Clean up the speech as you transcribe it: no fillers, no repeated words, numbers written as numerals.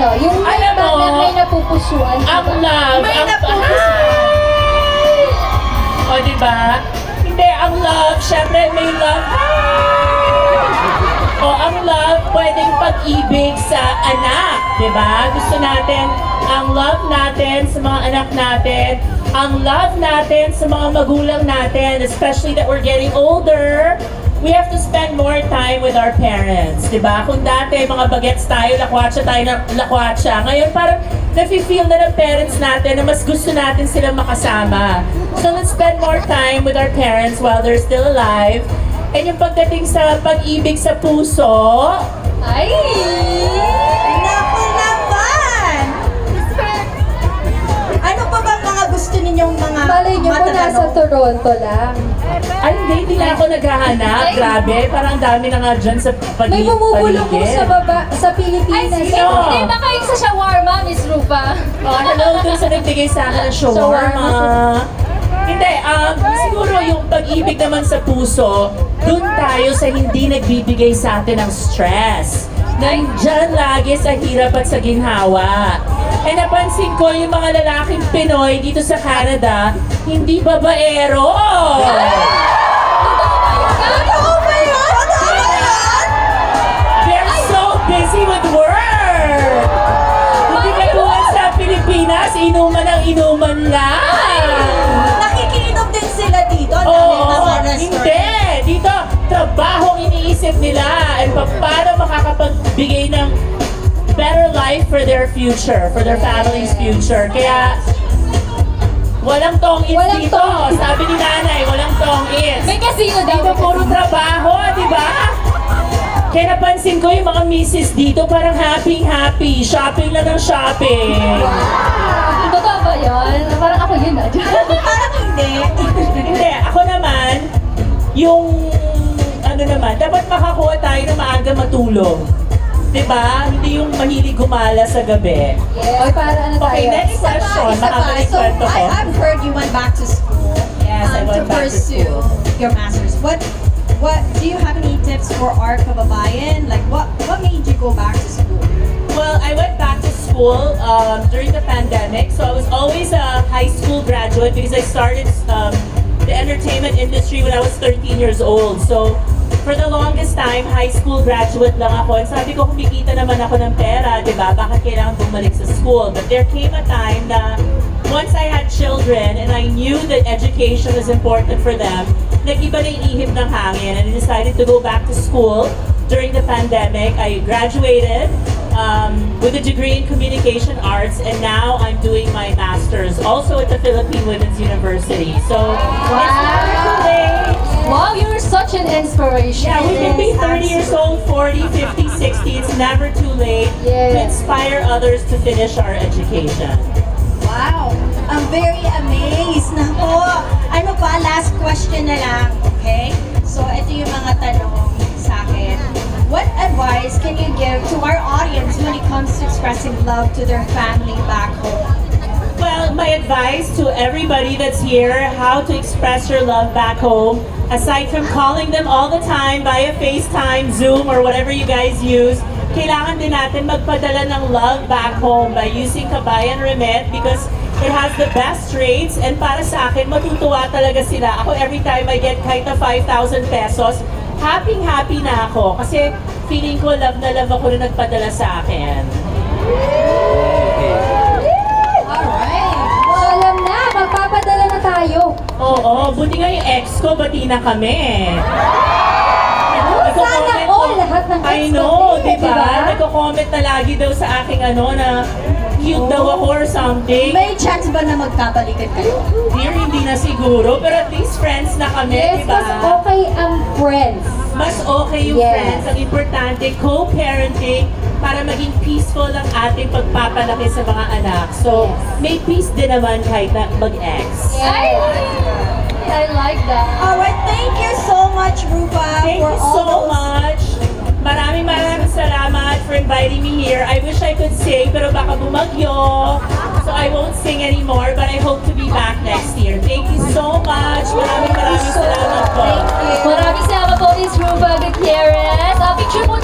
ano, yung Alam mo, may napupusuan. ang love, May ang napupusuan. O, diba? Hindi, ang love, syempre may love. O, ang love, pwedeng pag-ibig sa anak, diba? Gusto natin, ang love natin sa mga anak natin, ang love natin sa mga magulang natin, especially that we're getting older, we have to spend more time with our parents, di ba? Kung dati, mga bagets tayo, lakwatsa tayo ng lakwatsa. Ngayon, parang nafe-feel na ng parents natin na mas gusto natin silang makasama. So, let's spend more time with our parents while they're still alive. And yung pagdating sa pag-ibig sa puso, Ay! Naku naman! Ano pa bang mga gusto ninyong mga Malay niyo po nasa matatanong? Toronto lang. ay hindi na ako naghahanap. Grabe, parang dami na nga dyan sa May bumubulong po sa baba, sa Ay, Pilipinas. sino? hindi ba kayo sa shawarma, Miss Rupa? Oh, hello dun sa nagbigay sa akin ng shawarma. Hindi, siguro yung pag-ibig naman sa puso, dun tayo sa hindi nagbibigay sa atin ng stress. Nandyan lagi sa hirap at sa ginhawa. Eh napansin ko yung mga lalaking Pinoy dito sa Canada, hindi babaero. Totoo ba yun? Totoo ba yun? They're so busy with work. Hindi katulad sa Pilipinas, inuman ang inuman lang. Nakikiinom din sila dito. Ang Oo, dami mga restaurant. hindi. Dito, trabaho ang iniisip nila at paano makakapagbigay ng better life for their future, for their family's future. Kaya, walang tong-its Walang dito. tong-its. Sabi ni nanay, walang tong-its. May casino daw. Dito puro trabaho, di ba? Kaya napansin ko yung mga misis dito parang happy-happy. Shopping lang ng shopping. Totoo ba yun? Parang ako yun ah. Parang hindi. Hindi, ako naman, yung ano naman, dapat makakuha tayo na maaga matulog. Diba? Hindi yung mahilig gumala sa gabi. Yes, para ano tayo? Okay, next question. Makakalik So, kwento ko. I've heard you went back to school Yes, I went to back to pursue school. your master's. What do you have any tips for our kababayan? Like what made you go back to school? Well, I went back to school during the pandemic. So I was always a high school graduate because I started the entertainment industry when I was 13 years old. So for the longest time, high school graduate lang ako. And sabi ko, kumikita naman ako ng pera, di ba? Bakit kailangan bumalik sa school? But there came a time na once I had children and I knew that education was important for them, nag-iba na yung ihip ng hangin and I decided to go back to school during the pandemic. I graduated with a degree in communication arts and now I'm doing my master's also at the Philippine Women's University. So it's never too late. Wow, you're such an inspiration. Yeah, we can be 30 years old, 40, 50, 60. It's never too late to Yes. inspire others to finish our education. Wow! I'm very amazed. Nako! Ano pa? Last question na lang. Okay? So, ito yung mga tanong sa akin. What advice can you give to our audience when it comes to expressing love to their family back home? Well, my advice to everybody that's here, how to express your love back home, aside from calling them all the time via FaceTime, Zoom, or whatever you guys use, kailangan din natin magpadala ng love back home by using Kabayan Remit because it has the best rates and para sa akin, matutuwa talaga sila. Ako every time I get kahit na 5,000 pesos, happy na ako kasi feeling ko love na love ako na nagpadala sa akin. Alright! So, alam na, magpapadala na tayo. Oo, buti nga yung ex ko, bati na kami. Sana all, lahat ng I ex know, pati, di ba? Nagko-comment na lagi daw sa aking na cute daw ako or something. May chance ba na magkabalikan kayo? Dear, hindi na siguro, pero at least friends na kami, Yes, di ba? mas okay ang friends. Mas okay yung Yes. friends. Ang importante, co-parenting para maging peaceful ang ating pagpapalaki sa mga anak. So, may peace din naman kahit na mag-ex. I like that. Alright, thank you so much, Rupa, Thank for you all so those... much. Maraming salamat for inviting me here. I wish I could sing, pero baka bumagyo. So I won't sing anymore, but I hope to be back next year. Thank you so much. Maraming salamat po. Thank you. Maraming salamat po, Miss Rupa Gutierrez. Picture po